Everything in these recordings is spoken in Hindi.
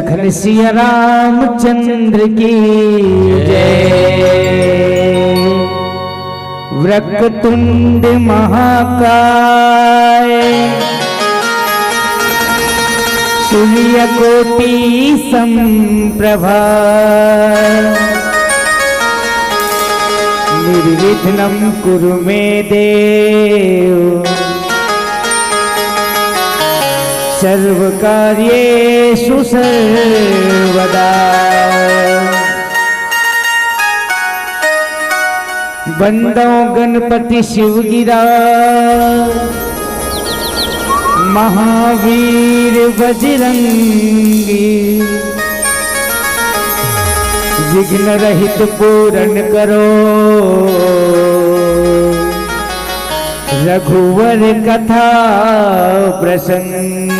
लखन सिया रामचंद्र की जय। वक्रतुंड महाकाय सूर्यकोटि समप्रभा निर्विघ्नं कुरु मे देव सर्वकार्येषु सर्वदा। बंदो गणपति शिवगिरा महावीर बजरंगी विघ्न रहित पूर्ण करो रघुवर कथा प्रसंग।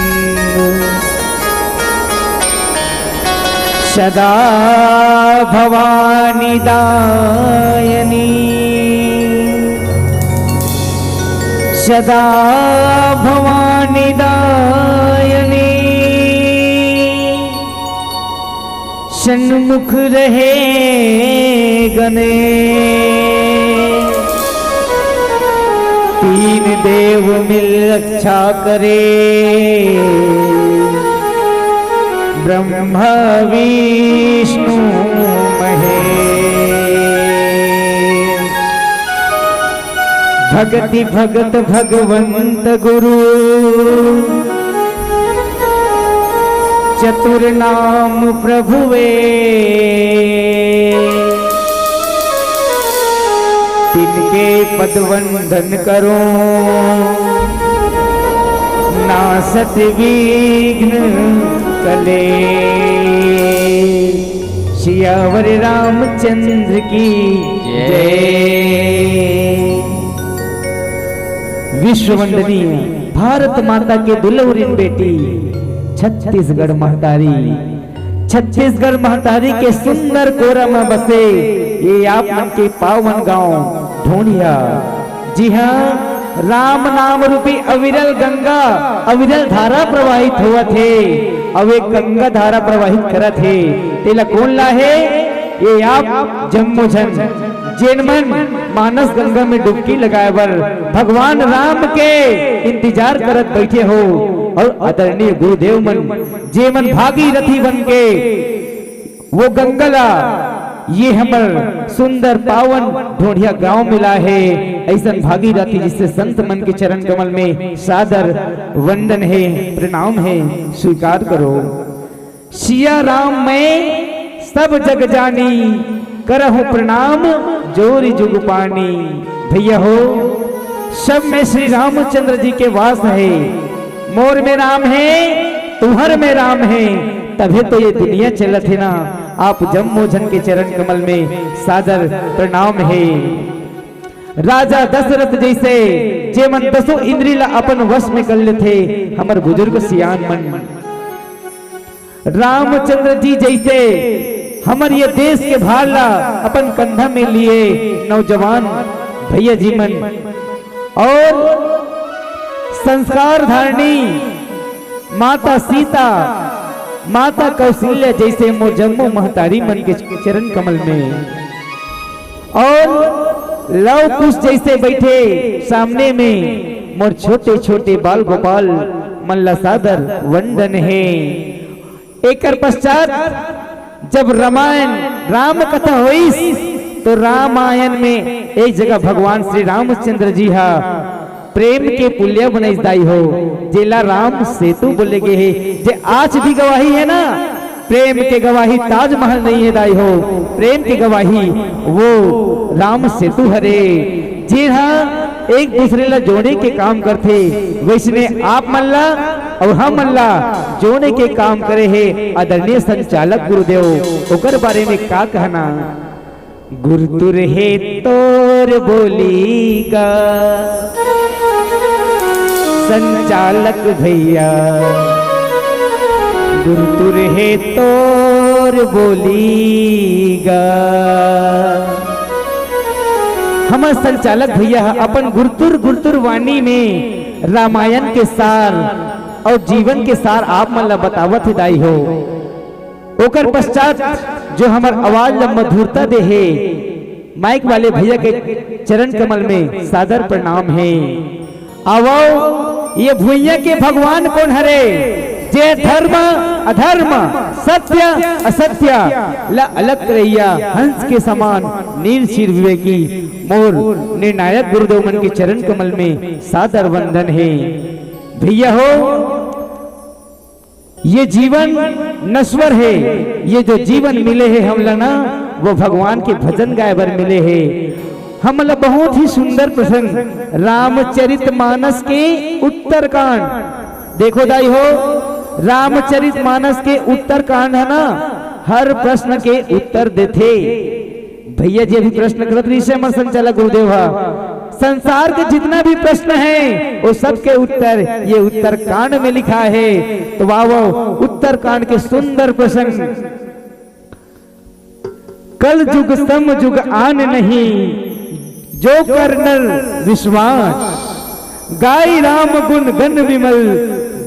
सदा भवानी दायनी सदा भवानी दायनी सन्मुख रहे गणे तीन देव मिल रक्षा करे ब्रह्मा विष्णु महेश। भगति भगत भगवंत गुरु चतुर नाम प्रभुवे तिनके पद वंदन करो नासत विघ्न कले। सियावर रामचंद्र की जय। विश्व वंदनीय भारत माता के दुल्हन बेटी छत्तीसगढ़ महतारी, छत्तीसगढ़ महतारी के सुंदर कोरा में बसे ये आप मन के पावन गांव ढोंडिया। जी हाँ, राम नाम रूपी अविरल गंगा अविरल धारा प्रवाहित हुआ थे। अब एक गंगा धारा प्रवाहित करा थे तेला कौन ला है ये आप जम्मोजन जेनमन मानस गंगा में डुबकी लगाए बर भगवान राम के इंतजार करत बैठे हो। और आदरणीय गुरुदेव मन जेमन भागीरथी बन के वो गंगला ये हमर सुंदर पावन ढोंडिया गांव मिला है। ऐसा भागीरथी जिससे संत मन के चरण कमल में सादर वंदन है, प्रणाम है, स्वीकार करो। सिया राम मैं सब जग जानी करहु प्रणाम जोरी जुग पानी। भैया हो सब में श्री रामचंद्र जी के वास है। मोर में राम है तुम्हर में राम है तभी तो ये दुनिया चलत है ना। आप जम्मोजन के चरण कमल में सादर प्रणाम है। राजा दशरथ जैसे जेमन दसो इंद्रिला अपन वश में कर लेते हमर बुजुर्ग सियान मन। रामचंद्र जी जैसे हमर ये देश के भाला अपन कंधा में लिए नौजवान भैया जी मन। और संस्कार धारणी माता सीता माता कौशल्या जैसे मो जम्मू महतारी मन के चरण कमल में। और लव कुश जैसे बैठे सामने में मोर छोटे छोटे बाल गोपाल मल्ला सादर वंदन है। एक पश्चात जब रामायण राम कथा हुई तो रामायण में एक जगह भगवान श्री रामचंद्र जी हा प्रेम के पुल्य बनाई दाई हो जेला राम सेतु बोले गए है। जे आज भी गवाही है ना प्रेम के गवाही ताजमहल नहीं है दाई हो, प्रेम की गवाही वो राम सेतु हरे। जी हाँ, एक दूसरे ला जोड़े के काम करते वैसने आप मल्ला और हम मल्ला जोड़े के काम करे है आदरणीय संचालक गुरुदेव। ओकर बारे में का कहना। गुरुतुर है तोर बोलीगा संचालक भैया गुरुतुर है तोर बोलीगा। हमारे संचालक भैया अपन गुरुतुर वाणी में रामायण के सार और जीवन के सार आप मन ला बतावत दाई हो। ओकर पश्चात जो हमार आवाज मधुरता दे है, माइक वाले भैया के चरण कमल में सादर प्रणाम है। आवो ये भुइया के भगवान कौन हरे, जे धर्म अधर्म सत्य असत्य ला अलग रहिया, हंस के समान नील शिर विवेकी मोर निर्णायक गुरुदेव मन के चरण कमल में सादर वंदन है। भैया हो, ये जीवन नश्वर है, ये जो जीवन मिले है हमला ना, वो भगवान के भजन गाय बर मिले है। हमला बहुत ही सुंदर प्रसंग रामचरितमानस के उत्तरकांड, देखो दाई हो, रामचरितमानस के उत्तरकांड है ना, हर प्रश्न के उत्तर देते। भैया जी अभी प्रश्न करत रही से हमारे संचालक गुरुदेव, संसार के जितना भी प्रश्न है वो सब के उत्तर ये उत्तरकांड में लिखा है। तो वाह उत्तरकांड के सुंदर प्रसंग, कल जुग सम जुग आन नहीं, जो कर नर विश्वास, गाय राम गुण गण विमल,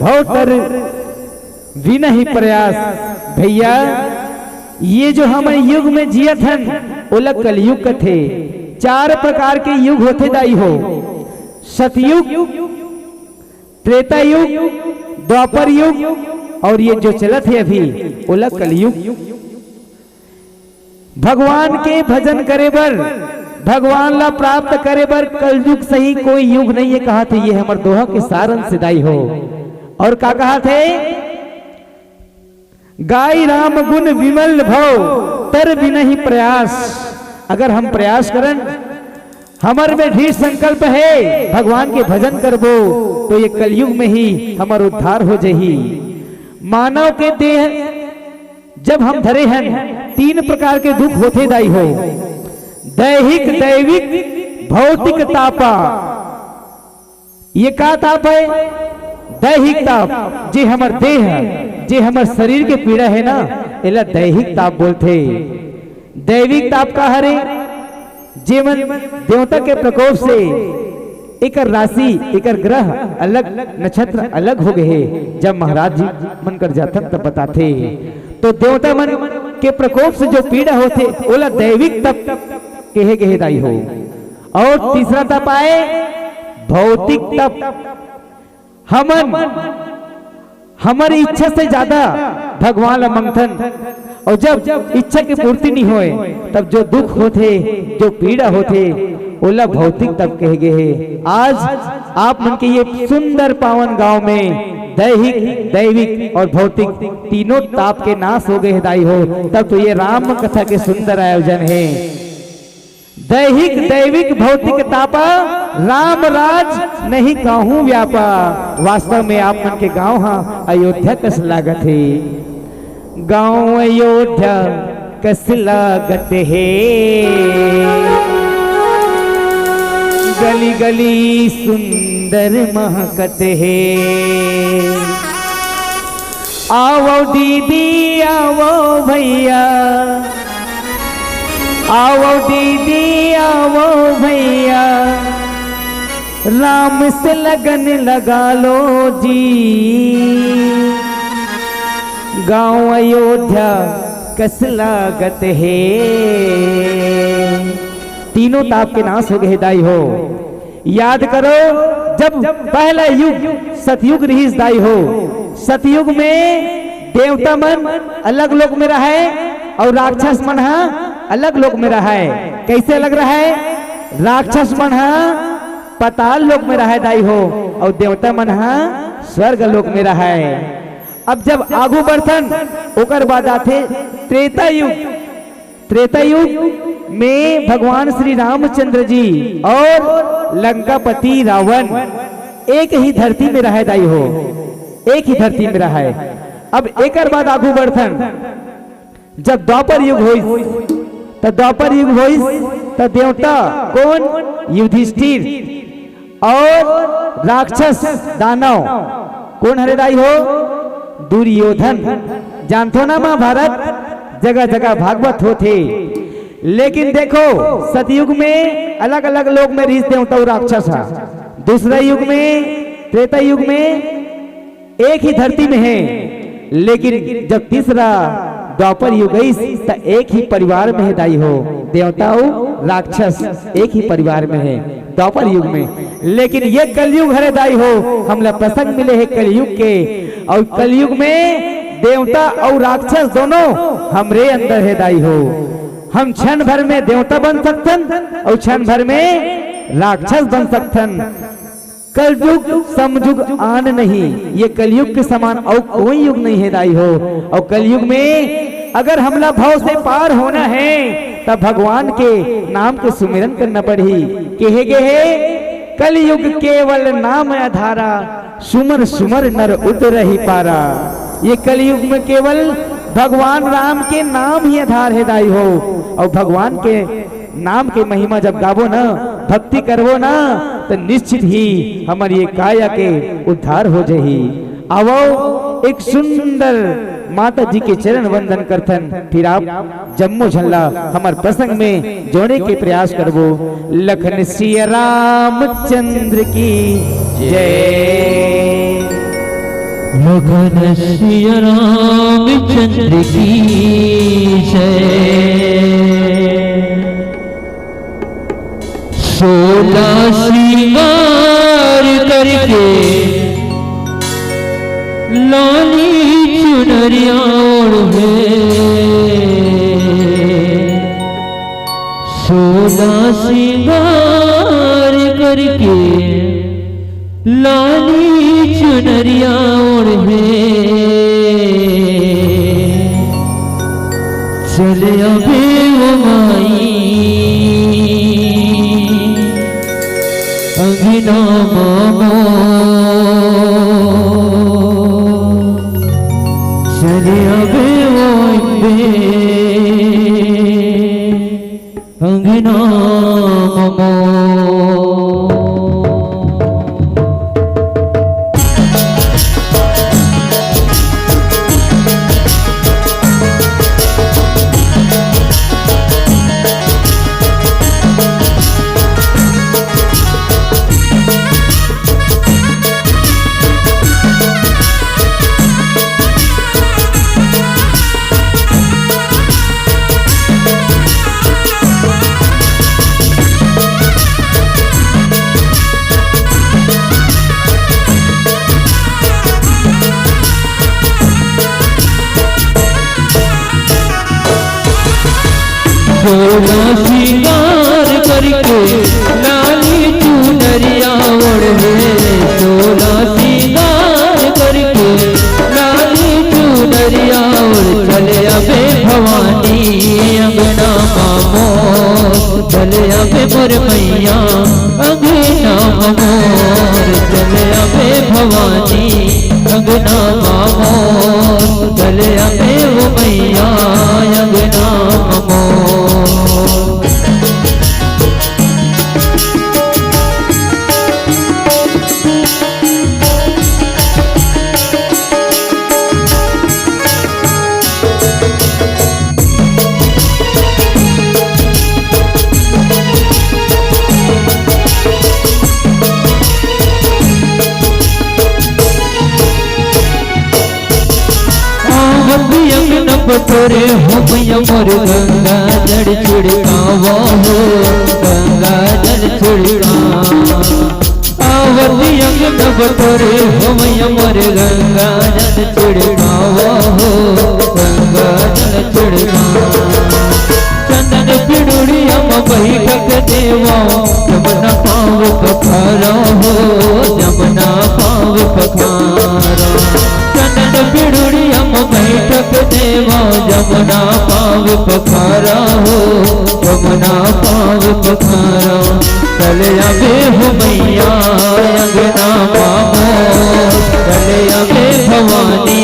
भवतर विनहि प्रयास। भैया ये जो हमारे युग में जिया थन ओला कलयुग का थे। 4 प्रकार के युग होते दाई हो, सतयुग, त्रेता युग, द्वापर युग और ये जो चलत है अभी ओला कलयुग। भगवान के भजन करे बर, भगवान ला प्राप्त करे बर कलयुग सही कोई युग नहीं है कहा थे। ये हमारे दोहा के सारन से दाई हो। और का कहा थे, गाय राम गुण विमल भव, तर बिनहि प्रयास। अगर हम प्रयास करन, हमारे में दृढ़ संकल्प है भगवान के भजन करबो, तो ये कलयुग में ही हमारा उद्धार हो जाही। मानव के देह जब हम धरे हैं 3 प्रकार के दुख होते दाई हो, दैहिक दैविक भौतिक तापा। ये का ताप है, दैहिक ताप, जे हमार देह जे हमार शरीर के पीड़ा है ना, एला दैहिक ताप बोलते। दैविक ताप का हरे, जीवन देवता के प्रकोप से एक राशि एक ग्रह अलग नक्षत्र अलग हो गए। जब महाराज जी मन कर जाता तब बताते, तो देवता मन के प्रकोप से जो पीड़ा होते ओला दैविक तप कहे गए दाई हो। और तीसरा तप आए भौतिक तप, हमारी इच्छा से ज्यादा भगवान ला मंथन, और जब इच्छा की पूर्ति नहीं होए तब जो दुख होते जो पीड़ा होते ओला भौतिक तप कहे गए। आज आप मन के ये सुंदर पावन गांव में दैहिक दैविक और भौतिक तीनों ताप के नाश हो गए दाई हो। तब तो ये राम कथा के सुंदर आयोजन है। दैहिक दैविक भौतिक तापा, राम राज नहीं कहूं व्यापा। वास्तव में आप मन के गांव हाँ अयोध्या कस लागत है, गांव अयोध्या कस लागत है। गली गली सुंदर महकत है। आओ दीदी आओ भैया, आओ दीदी आओ भैया, राम से लगन लगा लो जी। गांव अयोध्या कस लागत है। तीनों ताप के नाश हो गए दाई हो। याद करो जब पहला युग सतयुग रही दाई हो, सतयुग में देवता मन अलग लोक में रहा है और राक्षस मन अलग लोक में रहा है। कैसे अलग रहा है, राक्षस मन पाताल लोक में रहा है दाई हो, और देवता मन स्वर्ग लोक में रहा है। अब जब आगू बढ़थन ओकर बाद आते त्रेता युग। त्रेता युग में भगवान श्री रामचंद्र जी और लंकापति रावण एक ही धरती में रहा दाई हो, एक ही धरती में रहा है। अब एक बाद आगू बढ़थन, जब द्वापर युग होइस, तो द्वापर युग होइस तो देवता कौन, युधिष्ठिर, और राक्षस दानव कौन हरे दाई हो, दुर्योधन। जानते ना महाभारत जगह जगह भागवत होते। लेकिन देखो सतयुग में अलग अलग लोग में रीस देवता और राक्षस है, दूसरा युग में त्रेता युग में एक ही धरती में है। लेकिन जब तीसरा द्वापर युग त एक ही परिवार में है दाई हो, देवता हो राक्षस एक ही परिवार में है द्वापर युग में। लेकिन ये कलयुग है दाई हो, हमला प्रसंग मिले है कलयुग के, और कलयुग में देवता और राक्षस दोनों हमरे अंदर है दाई हो। हम क्षण भर में देवता बन सकतन और क्षण भर में राक्षस बन सकतन। कलयुग समयुग आन नहीं, ये कलयुग के समान और कोई युग नहीं है दाई हो। और कलयुग में अगर हमला भाव से पार होना है तब भगवान के नाम के सुमिरन करना पड़ी। कहे गे है कलयुग केवल नाम आधारा, सुमर सुमर नर उतर ही पारा। ये कलयुग में केवल भगवान राम के नाम ही आधार है दाई हो। और भगवान के नाम के महिमा जब गावो ना, भक्ति करवो ना, तो निश्चित ही हमारी ये काया के उद्धार हो जाही। आवो एक सुंदर माता जी के चरण वंदन करथन, फिर आप जम्मू झल्ला हमारे प्रसंग में जोड़े के प्रयास करवो। लखन श्री रामचंद्र की जय, लखन श्री रामचंद्र की जय। 16 श्रृंगार करके लाली चुनरिया ओढ़े, 16 श्रृंगार करके लाली चुनरिया ओढ़े, चले अबे वो माई अंगना मामो, चले अबे वो अम्बे अंगना मामो। सोलह श्रृंगार करके लाली चुनरिया ओढ़े, 16 श्रृंगार करके लाली चुनरिया ओढ़, चले अबे भवानी अंगना मामो, चले अबे मोर मैया अंगना मोर, चले अबे भवानी अंगना मामो, चले अबे वो मैया अंगना मामो। बटोरे हो मैया मोर गंगा जल छिड़कावा हो, गंगा जल छिड़कावा। आवती अंग बटोरे हो मैया मोर गंगा जल छिड़कावा हो, गंगा जल छिड़कावा। चंदन पिड़ुड़िया बैठक देवा, जमुना पाव पखारा हो, जमुना पाव पखारा। चंदन पिड़ुड़िया बैठक देवा, जमुना पाव पखारा हो, जमुना पाव पखारा। चले अबे हो मैया अंगना मामो, चले अबे भवानी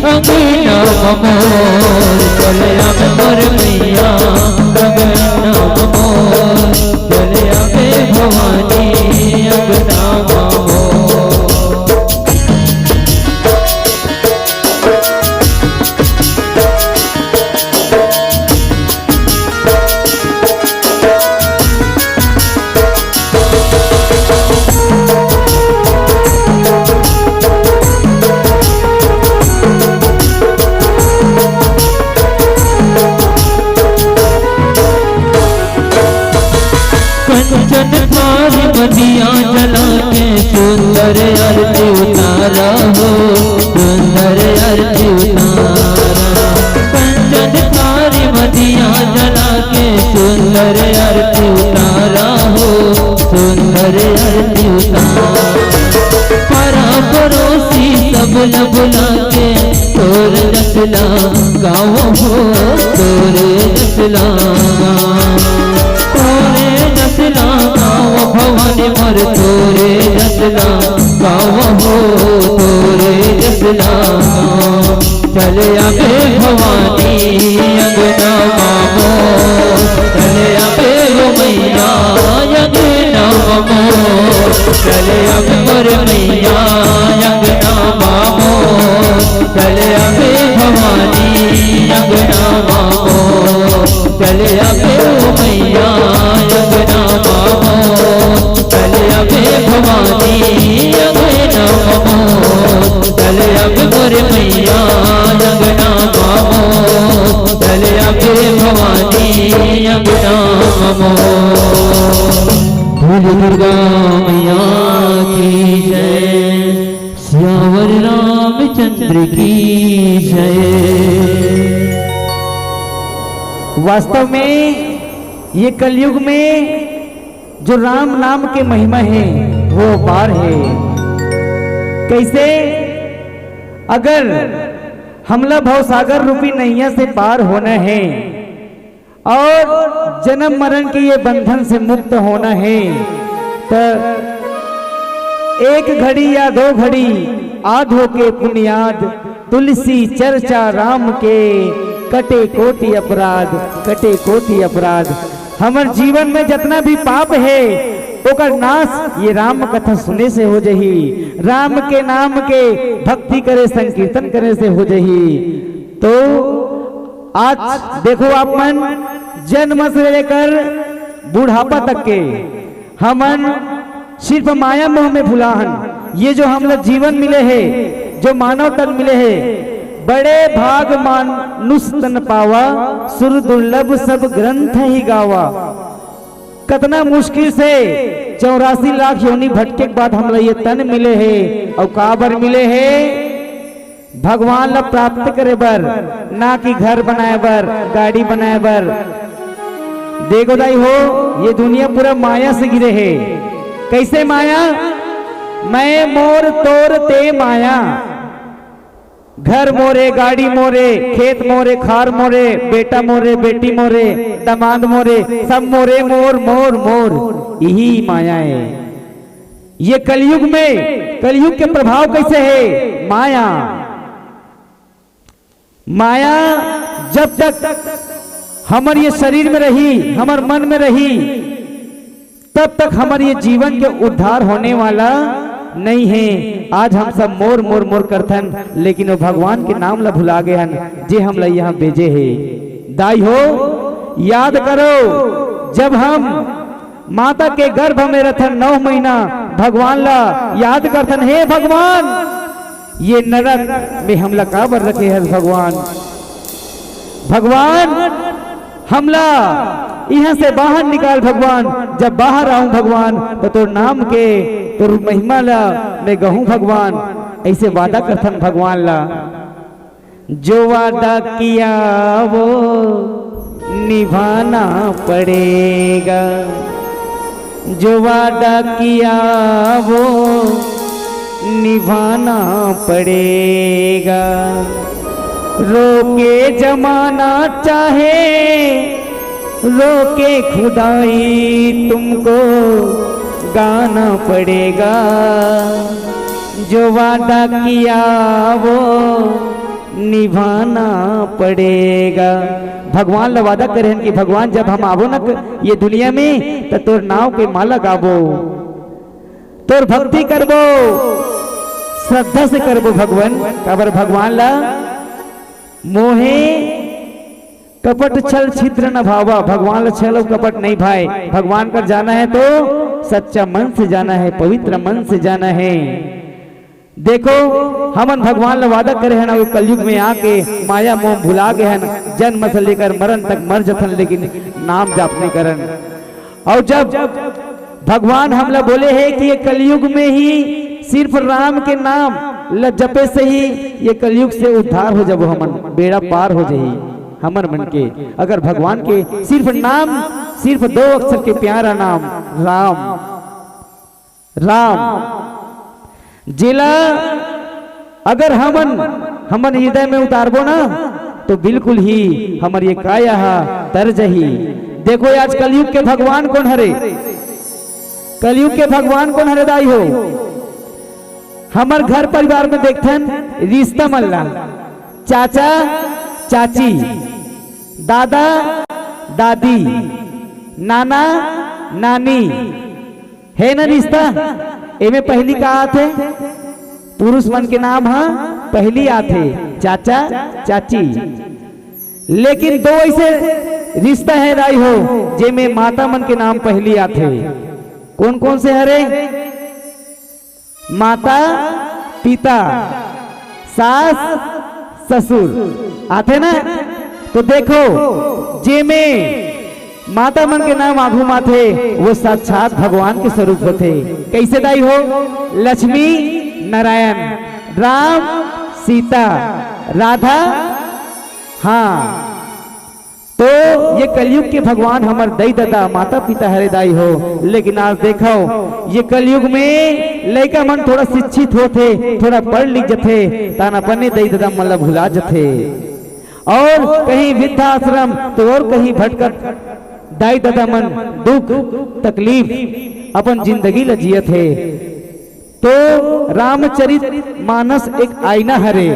अंगना मोर, चले अबे मोर मैया अंगना मोर, चले अबे भवानी अंगना मोर। पर आरती उतार। परा पड़ोसी सब न बुला के तोर जसला गाँव हो, तोरे जसला तोरे जसला गाँव भवानी मोर, तोरे जसला गाँव हो, तोरे जसला। चले आवे भवानी अंगना मामो, चले आवे वो मैया अंगना मामो, चले आवे मोर मैया अंगना मामो, चले आवे भवानी अंगना मामो, चले आवे वो मैया अंगना मामो, चले आवे भवानी अंगना मामो, चले आवे मोर मैया अंगना मामो, चले आवे भवानी अंगना मामो। बोल दुर्गा मैया की जय, सियावर रामचंद्र की जय। वास्तव में ये कलयुग में जो राम नाम के महिमा है वो अपार है। कैसे? अगर हमला भवसागर रूपी नैया से पार होना है और जन्म मरण के ये बंधन से मुक्त होना है तो एक घड़ी या दो घड़ी आधो के पुण्याद, तुलसी चर्चा राम के, कटे कोटि अपराध, कटे कोटि अपराध। हमार जीवन में जितना भी पाप है ओकर नाश ये राम कथा सुने से हो जही, राम के नाम के भक्ति करे संकीर्तन करे से हो जही। तो आज देखो आप मन जन्म से लेकर बुढ़ापा तक के हमन सिर्फ माया मोह में भुलाहन। ये जो हम लोग जीवन मिले हैं, जो मानव तन मिले हैं, बड़े भाग मानुष पावा, सुर दुर्लभ सब ग्रंथ ही गावा। कितना मुश्किल से 84 लाख योनि भटके के बाद हम लोग ये तन मिले हैं और काबर मिले हैं भगवान ला प्राप्त करे बर, ना कि घर बनाए बर, गाड़ी बनाए बर। देखो दाई हो, ये दुनिया पूरा माया से गिरे है। कैसे माया? मैं मोर तोर ते माया। घर मोरे, गाड़ी मोरे, खेत मोरे, खार मोरे, बेटा मोरे, बेटी मोरे, दामाद मोरे, सब मोरे, मोर मोर मोर। यही माया है। ये कलयुग में, कलयुग के प्रभाव कैसे है? माया। माया जब तक हमारे ये शरीर में रही, हमारे मन में रही, तब तक हमारे ये जीवन के उद्धार होने वाला नहीं है। आज हम सब मोर मोर मोर करथन, लेकिन वो भगवान के नाम ला भुला गए हन जे हम ला यहाँ भेजे है। दाई हो, याद करो जब हम माता के गर्भ में रहथन 9 महीना, भगवान ला याद करथन, हे भगवान ये नरक में हमला काबर रखे है भगवान, भगवान हमला यहाँ से बाहर निकाल भगवान। जब बाहर आऊं भगवान तो तोर नाम के, तोर महिमा ला मैं गहूं भगवान। ऐसे वादा करथन भगवान ला। जो वादा किया वो निभाना पड़ेगा, जो वादा किया वो निभाना पड़ेगा। रोके जमाना चाहे, रोके खुदाई तुमको गाना पड़ेगा। जो वादा किया वो निभाना पड़ेगा। भगवान ला वादा करे कि भगवान जब हम आवो ना ये दुनिया में तो तोर नाव के माला गाबो, तोर भक्ति करबो, श्रद्धा से करबो भगवान। काबर भगवान ला मोहे कपट छल छिद्र न भावा। भगवान ला छल कपट नहीं भाई। भगवान कर जाना है तो सच्चा मन से जाना है, पवित्र मन से जाना है। देखो हमन भगवान ला वादा करे हैं ना, वो कलयुग में आके माया मोह भुला गए हैं। जन्म से लेकर मरण तक मर जथन, लेकिन नाम जाप नहीं करन। और जब भगवान हमला बोले हैं कि ये कलयुग में ही सिर्फ राम के नाम ल जपे से ही ये कलयुग से उद्धार हो जब हमन बेड़ा पार हो जाई हमर मन के। अगर भगवान के सिर्फ नाम, सिर्फ 2 अक्षर के प्यारा नाम राम, राम जिला अगर हमन हृदय में उतारबो ना तो बिल्कुल ही हमर ये काया तर्ज ही। देखो आज कलयुग के भगवान कौन हरे, कलयुग के भगवान कौन हरे दाई हो। हमर घर परिवार में देखथन रिश्ता मल्ला, चाचा चाची, दादा दादी, नाना नानी है ना रिश्ता। एमे पहली का आते पुरुष मन के नाम है पहली आते चाचा चाची। लेकिन दो ऐसे रिश्ता है राई हो जेमे माता मन के नाम पहली आते। कौन कौन से हरे, माता पिता, सास ससुर आते ना। तो देखो जेमे माता मन के नाम आगू माथे वो साक्षात भगवान के स्वरूप होते। कैसे दाई हो, लक्ष्मी नारायण, राम सीता, राधा। हाँ तो ये कलयुग के भगवान हमार दई दादा माता पिता हरे दाई हो। लेकिन आज देखो ये कलयुग में लड़का मन थोड़ा शिक्षित होते, थोड़ा पढ़ लिख जथे, तान अपने दई दादा मतलब भुला जथे और कहीं वृद्धाश्रम तो और कहीं भटकर दाई दादा मन दुख तकलीफ अपन जिंदगी ल जियत है। तो रामचरित मानस एक आईना हरे,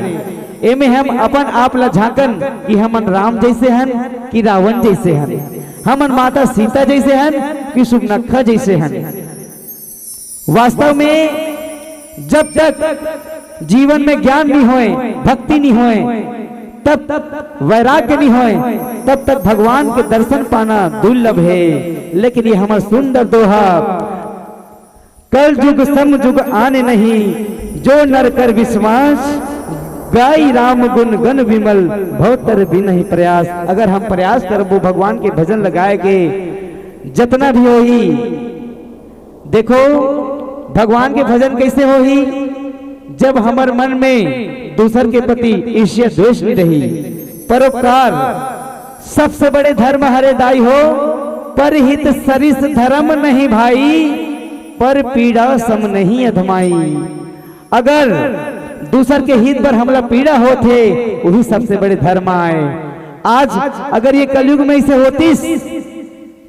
एमे हम अपन आप ला झांकन कि हमन राम जैसे हन कि रावण जैसे हन, हमन माता सीता जैसे हन कि सुर्पनखा जैसे हन। वास्तव में जब तक जीवन में ज्ञान नहीं होए, भक्ति नहीं होए, तब तक वैराग्य नहीं होए, तब तक भगवान के दर्शन पाना दुर्लभ है। लेकिन ये हमारा सुंदर दोहा, कल युग सम युग आने नहीं, जो नर कर विश्वास, गाई राम गुण गण विमल, भवतर भी नहीं प्रयास। अगर हम प्रयास करबो भगवान के भजन लगाए के जितना भी होही। देखो भगवान के भजन कैसे होही, जब हमार मन में दूसर के प्रति ईर्ष्या द्वेष नहीं रही। परोपकार सबसे बड़े धर्म हरे दाई हो, परहित सरिस धर्म नहीं भाई, पर पीड़ा सम नहीं अधमाई। अगर दूसर के हित पर हमला पीड़ा होते वही सबसे बड़े धर्म आए। आज अगर ये कलयुग में ऐसे होतीस,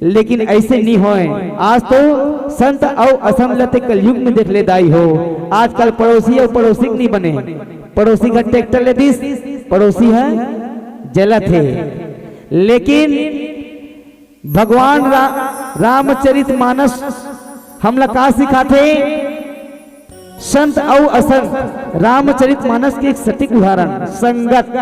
लेकिन ऐसे नहीं होए। आज तो संत और असमलते कलयुग में देख ले दाई हो। आजकल पड़ोसी और पड़ोसी नहीं बने, पड़ोसी का ट्रैक्टर ले दिस, पड़ोसी है जलत है। लेकिन भगवान रामचरित मानस हमला का सिखाते, संत और असंत। रामचरित मानस के एक सटीक उदाहरण, संगत।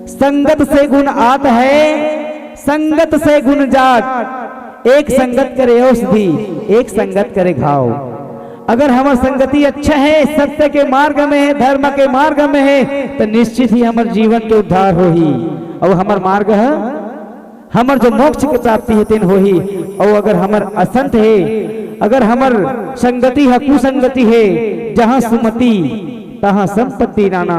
संगत से गुण आत है, संगत से गुण जात। एक संगत करे औषधि, एक संगत करे घाव। अगर हमार संगति अच्छा है, सत्य के मार्ग में है, धर्म के मार्ग में है, तो निश्चित ही हमार जीवन के उद्धार हो ही। और हमार मार्ग है, हमार जो मोक्ष की प्राप्ति है तेन हो ही। और अगर हमार असंत है, अगर हमार संगति है कुसंगति है, जहाँ सुमति तहाँ संपत्ति नाना,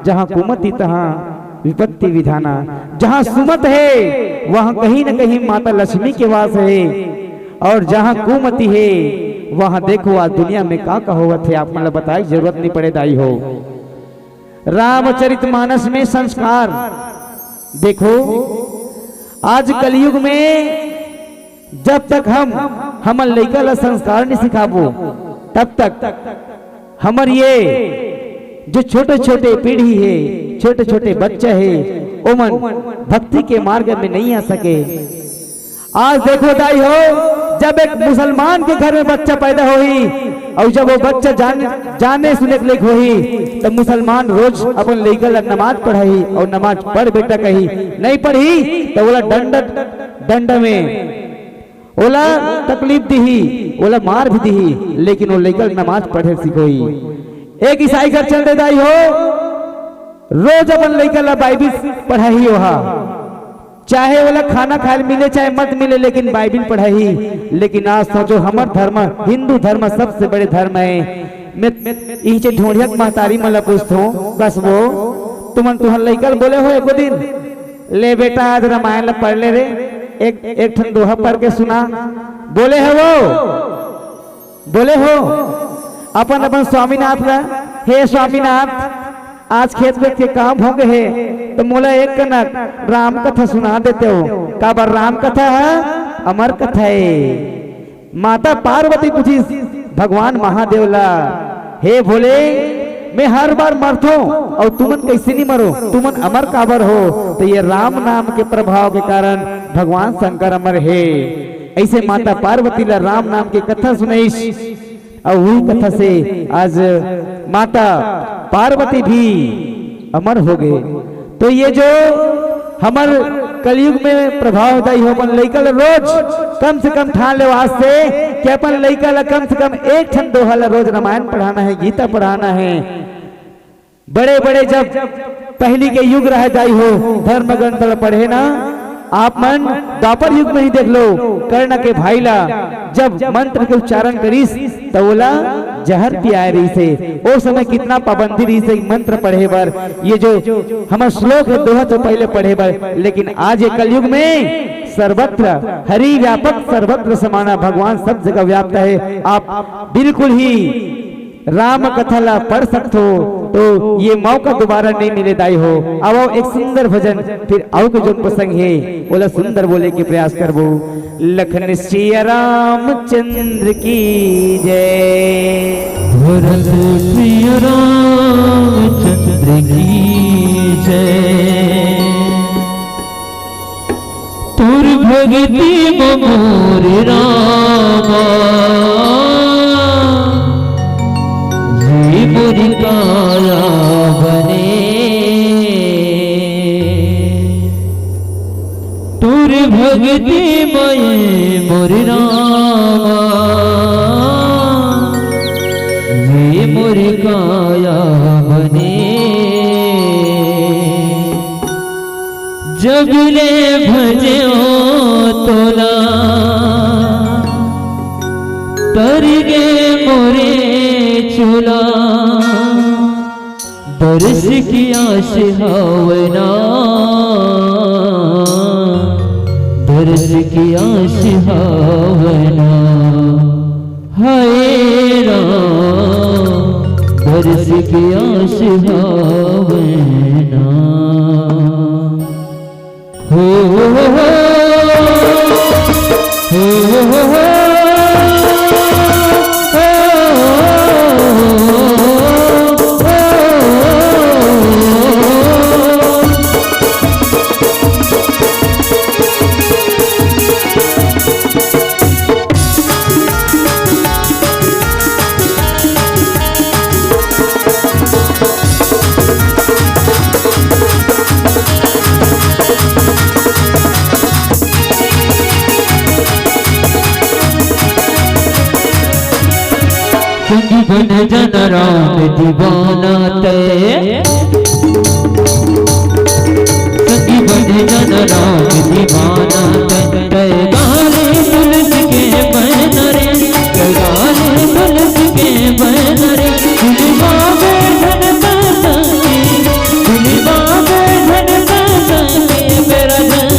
जहाँ कुमति तहाँ विपत्ति विधाना। जहाँ सुमत है वहाँ कहीं न कहीं माता लक्ष्मी के वास है, और जहाँ कुमति है वहाँ देखो आज दुनिया में का होवत है। आप मतलब बताए जरूरत नहीं पड़े दाई हो। रामचरित मानस में संस्कार देखो, आज कलयुग में जब तक हमर लइका ला संस्कार नहीं सिखाबो, तब तक हमर ये जो छोटे छोटे पीढ़ी है, छोटे छोटे बच्चे है, ओमन भक्ति के मार्ग में नहीं आ सके। आज देखो दाई हो, जब एक मुसलमान के घर में बच्चा पैदा होई और जब वो बच्चा जाने सुने के लेके होई, तो मुसलमान रोज अपन लइका ला नमाज पढ़ाई, और नमाज पढ़ बेटा कही, नहीं पढ़ी तो बोला दंड में ओला तकलीफ दी, ओला मार भी दी, लेकिन वो लइका नमाज पढ़े सीखोई। एक ईसाई घर चल दे दाई हो, रोज अपन लइका ला बाइबिल पढ़ाई ओहा, चाहे वाला खाना खाए मिले चाहे मत मिले, लेकिन बाइबिल पढ़ाई। लेकिन आज सोचो हमार धर्म, हिंदू धर्म सबसे बड़े धर्म है। मैं इनसे ढोढ़िया महतारी मला पूछता हूँ, कसबो तुमन लइका बोले हो एको दिन, ले बेटा आज रामायण ला पढ़ ले रे, एक ठन दोहा पढ़ के सुना, बोले है वो बोले हो अपन अपन स्वामीनाथ ला, हे स्वामीनाथ आज खेत में के काम हो गए है तो मोला एक कनक राम कथा सुना देते हो। का बार राम कथा है अमर कथा है। माता पार्वती पूछी भगवान महादेव ला, हे भोले मैं हर बार मरता हूँ और तुमन कैसे नहीं मरो, तुमन अमर काबर हो? तो ये राम नाम के प्रभाव के कारण भगवान शंकर अमर है। ऐसे माता पार्वती ला राम नाम की कथा सुनाई और वही कथा से आज माता पार्वती भी अमर हो गए। तो ये जो हमार कलयुग में प्रभावदायी हो अपन लइका रोज कम से कम ठान ले आज से कि अपन लइका ला कम से कम एक ठन दोहा ला रोज रामायण पढ़ाना है, गीता पढ़ाना है। बड़े बड़े जब पहली के युग रह जाई हो धर्म ग्रंथ पढ़े ना, आप मन द्वापर युग में ही देख लो कर्ण के भाई ला जब मंत्र के उच्चारण करीस तो बोला जहर पिया रही से। वो समय कितना पाबंदी रही से मंत्र पढ़े बर, ये जो हमारा श्लोक है दोहा तो पहले पढ़े बर, लेकिन आज ये कलयुग में सर्वत्र हरि व्यापक सर्वत्र समाना, भगवान सब जगह व्याप्त है। आप बिल्कुल ही राम कथा ला पढ़ सकते हो तो ये मौका दोबारा नहीं मिले दाई हो। अब आओ एक सुंदर भजन फिर आओ के जो प्रसंग है बोला सुंदर बोले के प्रयास करबो। लखन श्री रामचंद्र की जय, भरत श्री रामचंद्र की जय। तुर भगति मोर रामा, मोरी काया बने। तुर भगति मय मोर रामा, ये मोरी काया बने। जब ले भजे तोला तर गे मोरे चूला, दर्श की आश हवना, दर्श की आश हवना। हाय राम दर्श की आश हवना। हो बन जन राम दीवाना ते, सखी बन जन राम दीवाना ते। गाले तुलस के बन रे, गाले तुलस के बन रे। गुलबा धन संगे, गुलबा धन संगे, मेरा जन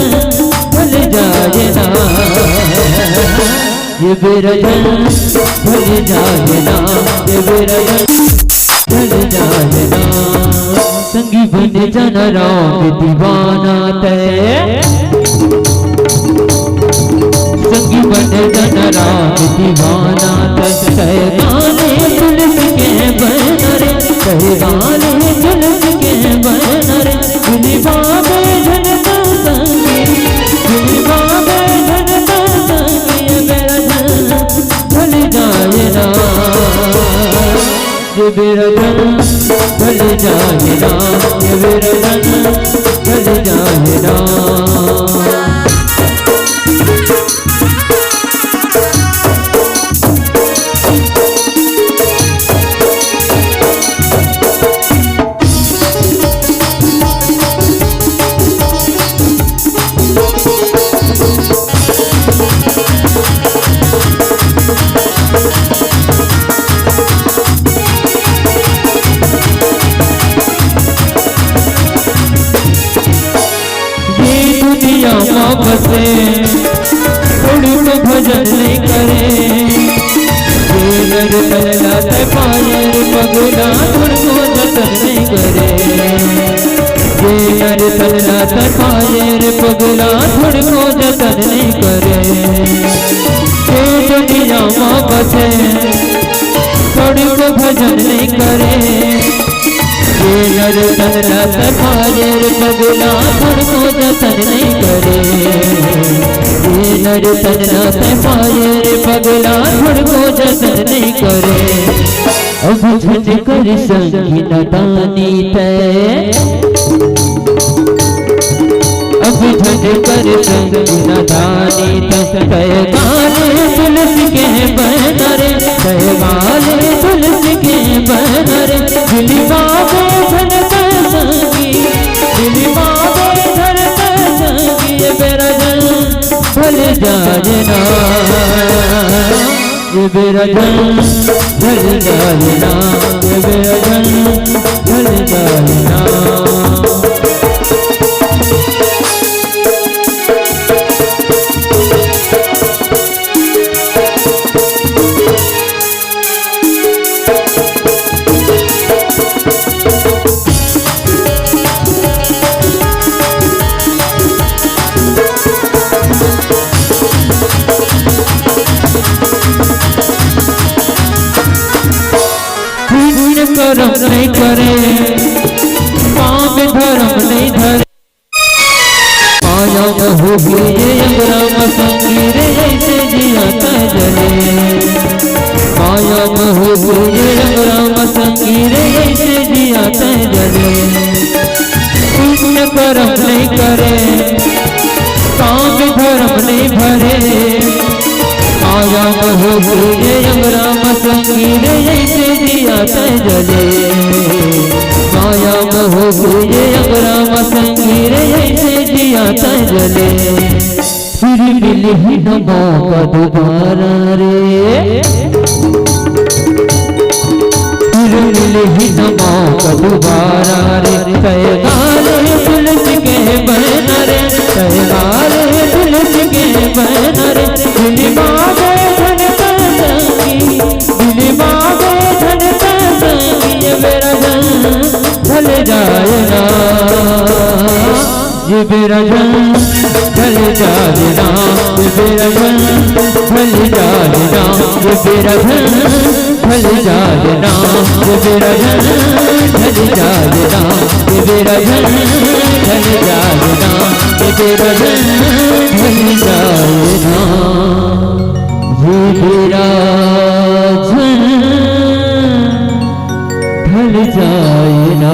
भल जाए ना, ये मेरा जन भल जाए ना, ये मेरा जन भल जाए ना। संगी बन जन राम दीवाना ते, संगी बन जन राम दीवाना ते। गाने तुलस के बन रे, गाने तुलस के बन रे। गुलबा धन संगे, गुलबा धन संगे, मेरा जन भल जाए ना, ये मेरा जन भल जाए ना, ये मेरा जन भल जाए ना। बसे थोड़ी तो भजन नहीं करे, नर तलला ते पायर पगला थोड़को जतन नहीं करे ये नर तलला ते पायर पगला थोड़को जतन नहीं करे ये दुनिया माँ बसे थोड़को भजन नहीं करे ये नर तलला ते पायर पगला थोड़को जतन नहीं करे ये नर तलला ते पायर पगला थोड़को जतन नहीं करे अब झट कर संगी नदानी तय अब झट कर संगी नदानी तय गाले तुलसी के बनरे तय गाले तुलसी के बनरे दिली बाबे धनता संगी दिली बाबे धनता संगी ये मेरा जन भल जाजना ये मेरा जन भल जाना ये मेरा जन भल जाना करम नहीं करे पाप धर्म नहीं धरे माया में होगी ये अंगराम संगीर ऐसे जिया जले माया में होगी ये अंगराम संगीर ऐसे जिया जले पुण्य कर्म नहीं करे पाप धर्म नहीं भरे माया में होगी ये अंगराम संगीर ऐसे जिया जले माया में होगी ये अंगराम संगीर ऐसे जिया जले फिर मिली ही न मौका दोबारा रे फिर मिली ही न मौका दोबारा रे तय गाले तुलसी के बनरे तय गाले तुलसी के बनरे दिली बाबे धनता संगी दिली बाबे धनता संगी ये मेरा जन भल जाएगा ये मेरा जन भल जाएगा ये मेरा जन भल जाएगा ये मेरा जन भल जाएगा ये मेरा जन भल जाएगा ये मेरा जन भल जाएगा ये मेरा जन भल जाएगा ये मेरा जन ढल जाएगा।